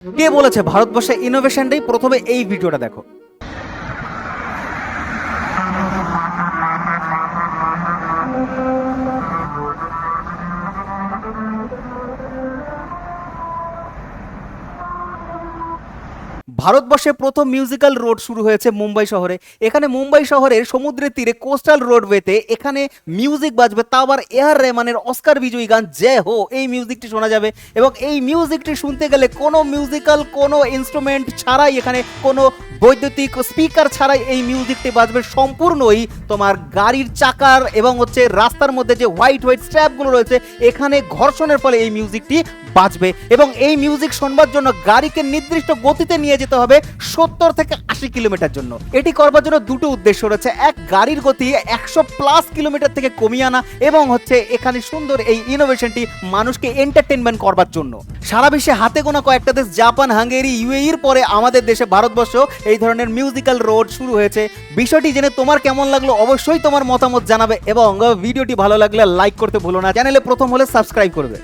কে বলেছে ভারতবর্ষে ইনোভেশন নেই? প্রথমে এই ভিডিওটা দেখো। ভারতবর্ষে প্রথম মিউজিক্যাল রোড শুরু হয়েছে মুম্বাই শহরে। এখানে মুম্বাই শহরের সমুদ্রের তীরে কোস্টাল রোডওয়েতে এখানে মিউজিক বাজবে, তাও আবার এআর রেহমানের অস্কার বিজয়ী গান জয় হো, এই মিউজিকটি শোনা যাবে। এবং এই মিউজিকটি শুনতে গেলে কোনো মিউজিক্যাল কোনো ইনস্ট্রুমেন্ট ছাড়াই, এখানে কোনো বৈদ্যুতিক স্পিকার ছাড়াই এই মিউজিকটি বাজবে। সম্পূর্ণই তোমার গাড়ির চাকার এবং হচ্ছে রাস্তার মধ্যে যে হোয়াইট হোয়াইট স্ট্র্যাপগুলো রয়েছে, এখানে ঘর্ষণের ফলে এই মিউজিকটি বাজবে। এবং এই মিউজিক শুনবার জন্য গাড়িকে নির্দিষ্ট গতিতে নিয়ে যেতে হবে 70 থেকে 80 কিলোমিটার জন্য। এটি করবার জন্য দুটো উদ্দেশ্য রয়েছে। এক, গাড়ির গতি 100+ কিলোমিটার থেকে কমিয়ে আনা, এবং হচ্ছে এখানে সুন্দর এই ইনোভেশনটি মানুষকে এন্টারটেনমেন্ট করবার জন্য। সারা বিশ্বে হাতে গোনা কয়েকটা দেশ, জাপান, হাঙ্গেরি, ইউএইর পরে আমাদের দেশে ভারতবর্ষ এই ধরনের মিউজিক্যাল রোড শুরু হয়েছে। বিষয়টি জেনে তোমার কেমন লাগলো অবশ্যই তোমার মতামত জানাবে, এবং ভিডিওটি ভালো লাগলে লাইক করতে ভুলো না। চ্যানেলে প্রথম হলে সাবস্ক্রাইব করবে।